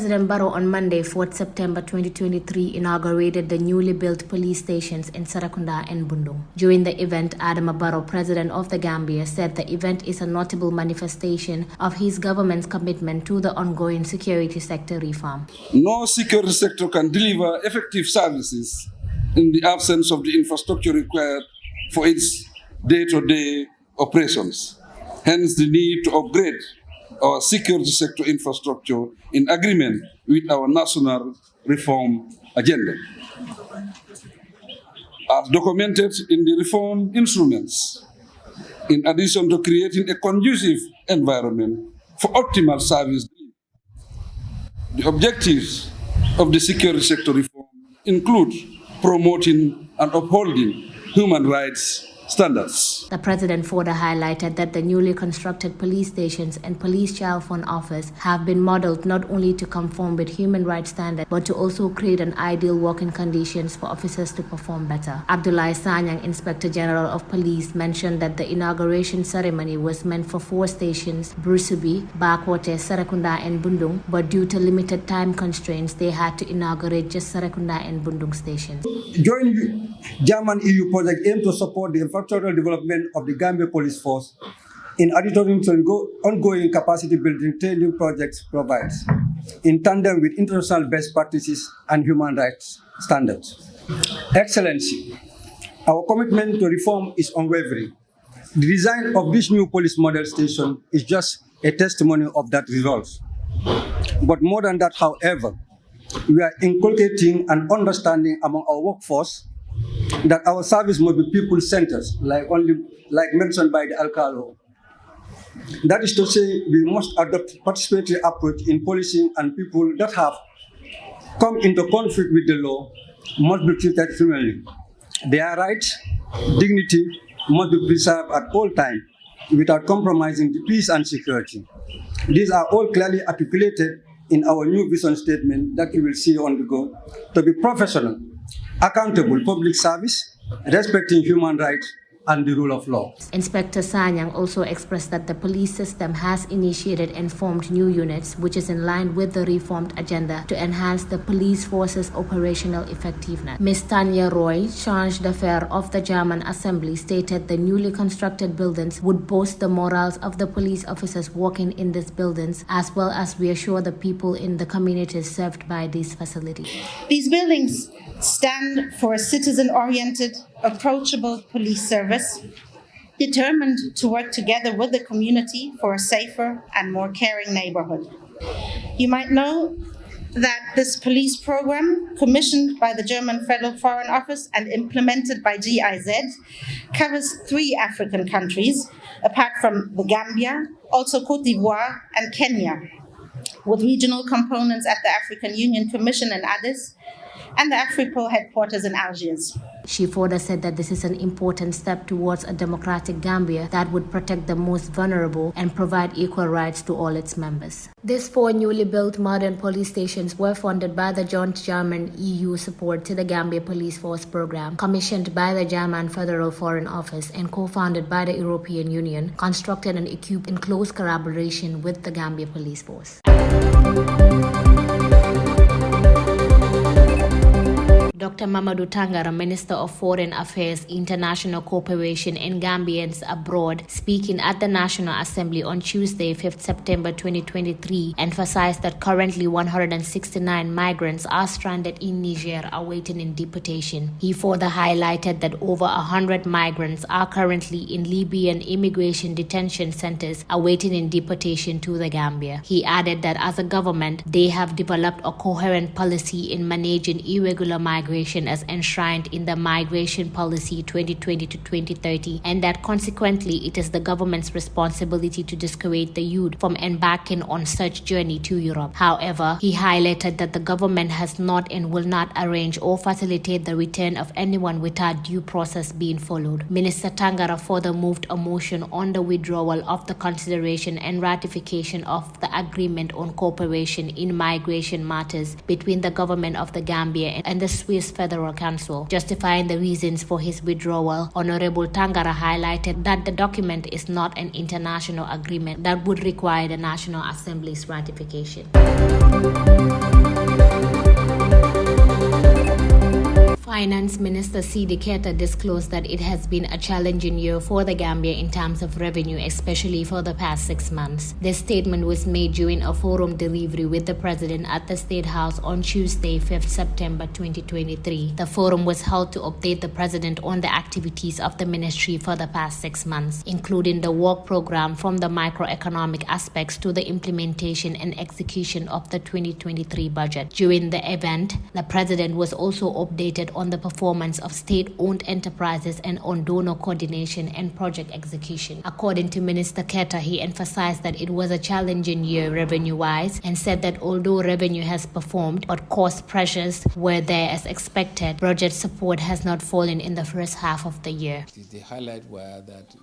President Barrow on Monday, 4th September 2023, inaugurated the newly built police stations in Serekunda and Bundung. During the event, Adama Barrow, President of the Gambia, said the event is a notable manifestation of his government's commitment to the ongoing security sector reform. No security sector can deliver effective services in the absence of the infrastructure required for its day-to-day operations. Hence the need to upgrade our security sector infrastructure in agreement with our national reform agenda. As documented in the reform instruments, in addition to creating a conducive environment for optimal service, the objectives of the security sector reform include promoting and upholding human rights standards. The President further highlighted that the newly constructed police stations and police child fund office have been modeled not only to conform with human rights standards, but to also create an ideal working conditions for officers to perform better. Abdoulaye Sanyang, Inspector General of Police, mentioned that the inauguration ceremony was meant for 4 stations, Brusubi, Bakwote, Serekunda and Bundung, but due to limited time constraints, they had to inaugurate just Serekunda and Bundung stations. Joint German EU project aimed to support the infrastructural development of the Gambia Police Force in addition to ongoing capacity building training projects provides, in tandem with international best practices and human rights standards. Excellency, our commitment to reform is unwavering. The design of this new police model station is just a testimony of that resolve. But more than that, however, we are inculcating an understanding among our workforce that our service must be people-centered, like mentioned by the Alcalo. That is to say, we must adopt participatory approach in policing, and people that have come into conflict with the law must be treated humanly. Their rights, dignity must be preserved at all times without compromising the peace and security. These are all clearly articulated in our new vision statement that you will see on the go, to be professional, accountable public service, respecting human rights and the rule of law. Inspector Sanyang also expressed that the police system has initiated and formed new units, which is in line with the reformed agenda to enhance the police force's operational effectiveness. Ms. Tanya Roy, charge d'affaires of the German Assembly, stated the newly constructed buildings would boost the morals of the police officers working in these buildings, as well as reassure the people in the communities served by these facilities. These buildings stand for a citizen-oriented, approachable police service, determined to work together with the community for a safer and more caring neighborhood. You might know that this police program, commissioned by the German Federal Foreign Office and implemented by GIZ, covers 3 African countries, apart from the Gambia, also Cote d'Ivoire and Kenya, with regional components at the African Union Commission in Addis and the AFRIPOL headquarters in Algiers. She further said that this is an important step towards a democratic Gambia that would protect the most vulnerable and provide equal rights to all its members. These 4 newly built modern police stations were funded by the Joint German-EU Support to the Gambia Police Force program, commissioned by the German Federal Foreign Office and co-founded by the European Union, constructed and equipped in close collaboration with the Gambia Police Force. Dr. Mamadou Tangara, Minister of Foreign Affairs, International Cooperation and Gambians Abroad, speaking at the National Assembly on Tuesday, 5th September 2023, emphasized that currently 169 migrants are stranded in Niger awaiting in deportation. He further highlighted that over 100 migrants are currently in Libyan immigration detention centers awaiting in deportation to the Gambia. He added that as a government, they have developed a coherent policy in managing irregular migration as enshrined in the Migration Policy 2020 to 2030, and that consequently it is the government's responsibility to discourage the youth from embarking on such journey to Europe. However, he highlighted that the government has not and will not arrange or facilitate the return of anyone without due process being followed. Minister Tangara further moved a motion on the withdrawal of the consideration and ratification of the agreement on cooperation in migration matters between the government of the Gambia and the Swiss Federal Council. Justifying the reasons for his withdrawal, Honorable Tangara highlighted that the document is not an international agreement that would require the National Assembly's ratification. Finance Minister Sidi Keita disclosed that it has been a challenging year for the Gambia in terms of revenue, especially for the past 6 months. This statement was made during a forum delivery with the President at the State House on Tuesday, 5th September 2023. The forum was held to update the President on the activities of the ministry for the past 6 months, including the work program from the microeconomic aspects to the implementation and execution of the 2023 budget. During the event, the President was also updated on the performance of state-owned enterprises and on donor coordination and project execution. According to Minister Keita, he emphasized that it was a challenging year revenue-wise and said that although revenue has performed but cost pressures were there as expected, budget support has not fallen in the first half of the year. The highlight were that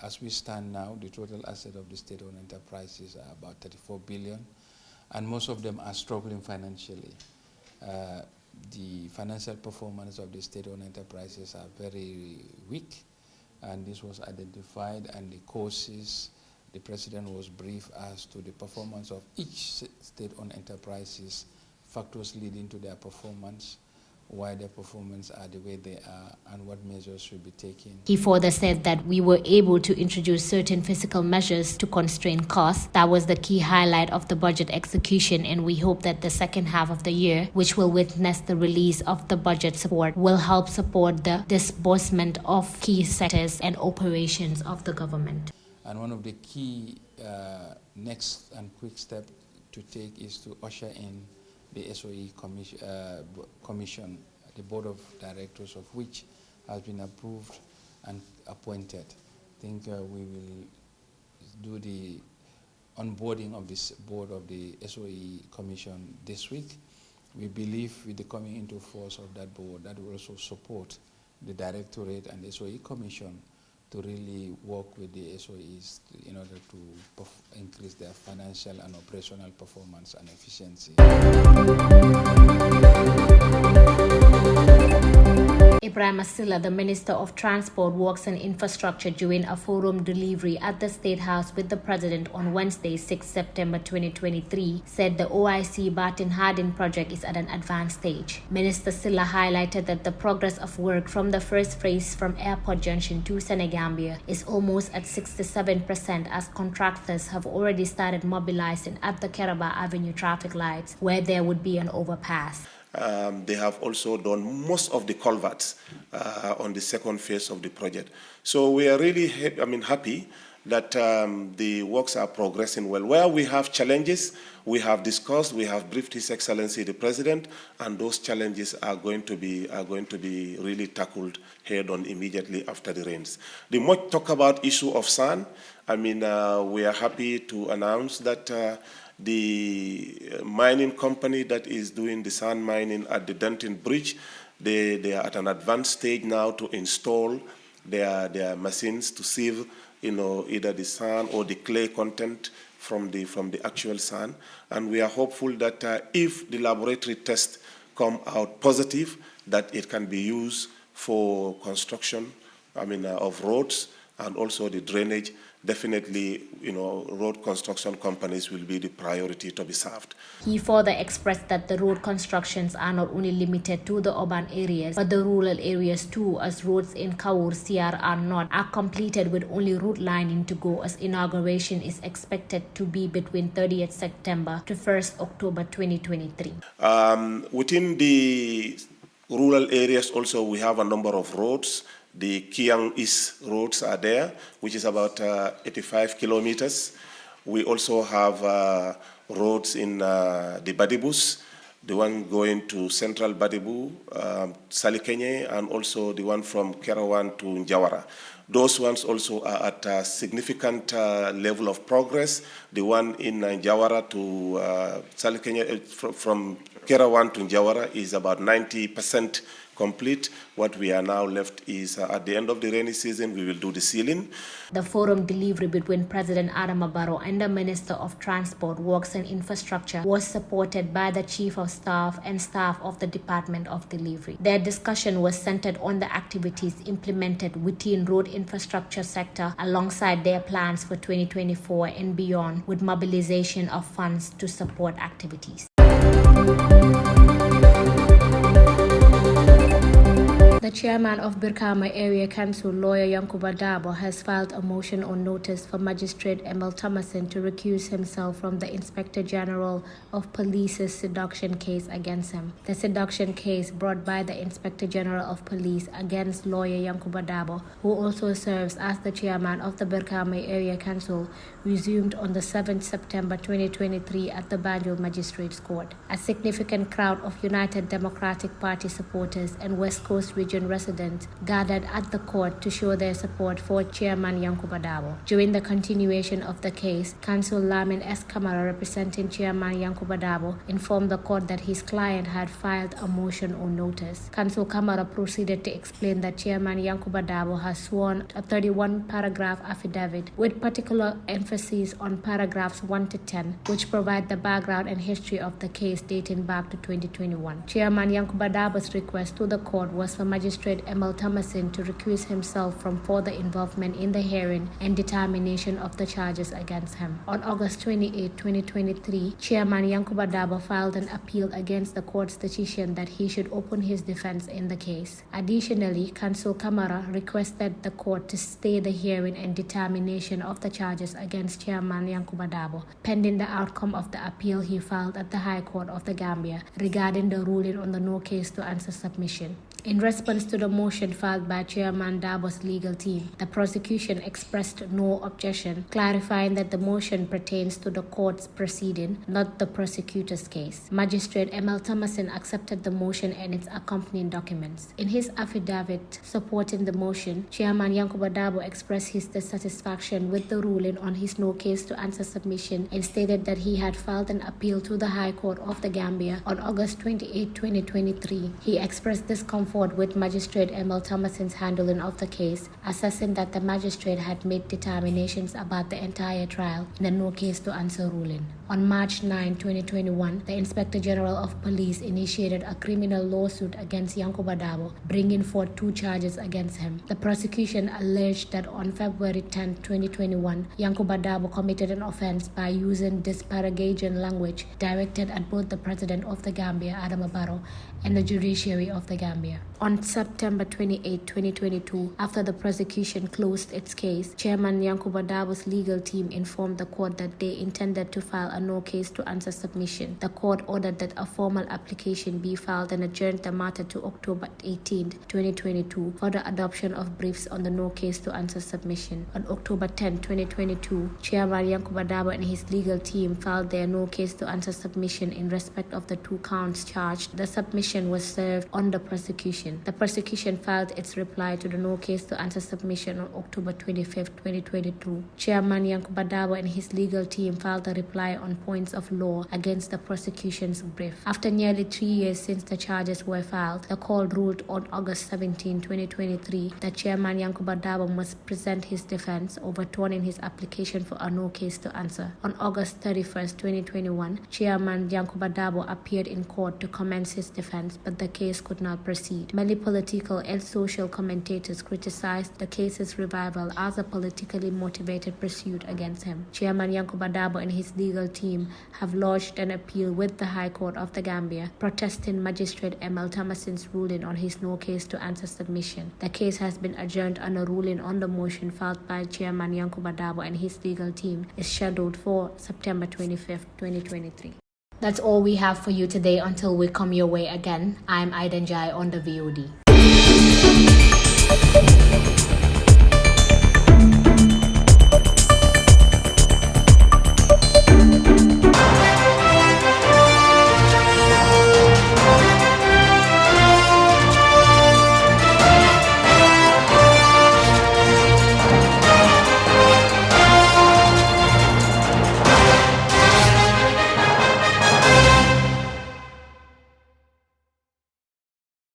as we stand now, the total asset of the state-owned enterprises are about 34 billion, and most of them are struggling financially. The financial performance of the state-owned enterprises are very weak, and this was identified, and the causes, the President was briefed as to the performance of each state-owned enterprises, factors leading to their performance, why their performance are the way they are, and what measures should be taken. He further said that we were able to introduce certain fiscal measures to constrain costs. That was the key highlight of the budget execution, and we hope that the second half of the year, which will witness the release of the budget support, will help support the disbursement of key sectors and operations of the government. And one of the key next and quick step to take is to usher in the SOE commission, the board of directors of which has been approved and appointed. I think we will do the onboarding of this board of the SOE commission this week. We believe with the coming into force of that board, that will also support the directorate and the SOE commission to really work with the SOEs in order to increase their financial and operational performance and efficiency. Ibrahim Asila, the Minister of Transport, Works and Infrastructure, during a forum delivery at the State House with the President on Wednesday, 6 September 2023, said the OIC Barton Harding project is at an advanced stage. Minister Silla highlighted that the progress of work from the first phase from Airport Junction to Senegambia is almost at 67%, as contractors have already started mobilizing at the Keraba Avenue traffic lights, where there would be an overpass. They have also done most of the culverts on the second phase of the project. So we are really happy that the works are progressing well. Where we have challenges, we have discussed, we have briefed His Excellency the President, and those challenges are going to be really tackled head on immediately after the rains. The much talk about issue of sand, we are happy to announce that the mining company that is doing the sand mining at the Denton Bridge, they are at an advanced stage now to install their machines to sieve, either the sand or the clay content from the actual sand. And we are hopeful that if the laboratory tests come out positive, that it can be used for construction, of roads and also the drainage. Definitely, road construction companies will be the priority to be served. He further expressed that the road constructions are not only limited to the urban areas, but the rural areas too, as roads in Kaur, CRR North are completed with only route lining to go, as inauguration is expected to be between 30th September to 1st October 2023. Within the rural areas also, we have a number of roads. The Kiang East roads are there, which is about 85 kilometers. We also have roads in the Badibus, the one going to Central Badibu, Salikenye, and also the one from Kerawan to Njawara. Those ones also are at a significant level of progress. The one in Njawara to Salikenye, from Kerawan to Njawara, is about 90% complete. What we are now left is at the end of the rainy season, we will do the sealing. The forum delivery between President Adama Barrow and the Minister of Transport, Works and Infrastructure was supported by the Chief of Staff and staff of the Department of Delivery. Their discussion was centered on the activities implemented within road infrastructure sector alongside their plans for 2024 and beyond, with mobilization of funds to support activities. chairman of Birkama Area Council, lawyer Yankuba Dabo, has filed a motion on notice for Magistrate Emil Thomason to recuse himself from the Inspector General of Police's seduction case against him. The seduction case brought by the Inspector General of Police against lawyer Yankuba Dabo, who also serves as the chairman of the Birkama Area Council, resumed on the 7th September 2023 at the Banjul Magistrates Court. A significant crowd of United Democratic Party supporters and West Coast Region residents gathered at the court to show their support for Chairman Yankuba Dabo. During the continuation of the case, Counsel Lamin S. Kamara, representing Chairman Yankuba Dabo, informed the court that his client had filed a motion on notice. Counsel Kamara proceeded to explain that Chairman Yankuba Dabo has sworn a 31-paragraph affidavit with particular emphasis on paragraphs 1 to 10, which provide the background and history of the case dating back to 2021. Chairman Yankuba Dabo's request to the court was for Magistrate Emil Thomason to recuse himself from further involvement in the hearing and determination of the charges against him. On August 28, 2023, Chairman Yankuba Dabo filed an appeal against the court's decision that he should open his defense in the case. Additionally, Counsel Kamara requested the court to stay the hearing and determination of the charges against Chairman Yankuba Dabo, pending the outcome of the appeal he filed at the High Court of the Gambia regarding the ruling on the no case to answer submission. In response to the motion filed by Chairman Dabo's legal team, the prosecution expressed no objection, clarifying that the motion pertains to the court's proceeding, not the prosecutor's case. Magistrate Emil Thomason accepted the motion and its accompanying documents. In his affidavit supporting the motion, Chairman Yankuba Dabo expressed his dissatisfaction with the ruling on his no case to answer submission and stated that he had filed an appeal to the High Court of the Gambia on August 28, 2023. He expressed discomfort with Magistrate Emil Thomason's handling of the case, assessing that the magistrate had made determinations about the entire trial in a no case to answer ruling. On March 9, 2021, the Inspector General of Police initiated a criminal lawsuit against Yankuba Dabo, bringing forth 2 charges against him. The prosecution alleged that on February 10, 2021, Yankuba Dabo committed an offense by using disparaging language directed at both the President of the Gambia, Adama Barrow, and the judiciary of the Gambia. On September 28, 2022, after the prosecution closed its case, Chairman Yankuba Dabo's legal team informed the court that they intended to file a no case to answer submission. The court ordered that a formal application be filed and adjourned the matter to October 18, 2022 for the adoption of briefs on the no case to answer submission. On October 10, 2022, Chairman Yankuba Dabo and his legal team filed their no case to answer submission in respect of the 2 counts charged. The submission was served on the prosecution. The prosecution filed its reply to the no case to answer submission on October 25, 2022. Chairman Yankuba Dabo and his legal team filed a reply on points of law against the prosecution's brief. After nearly 3 years since the charges were filed, the court ruled on August 17, 2023 that Chairman Yankuba Dabo must present his defense, overturning his application for a no case to answer. On August 31, 2021, Chairman Yankuba Dabo appeared in court to commence his defense, but the case could not proceed. Many political and social commentators criticized the case's revival as a politically motivated pursuit against him. Chairman Yankuba Dabo and his legal team have lodged an appeal with the High Court of the Gambia, protesting Magistrate Emil Thomason's ruling on his no case to answer submission. The case has been adjourned and a ruling on the motion filed by Chairman Yankuba Dabo and his legal team is scheduled for September 25, 2023. That's all we have for you today until we come your way again. I'm Njie on the VOD.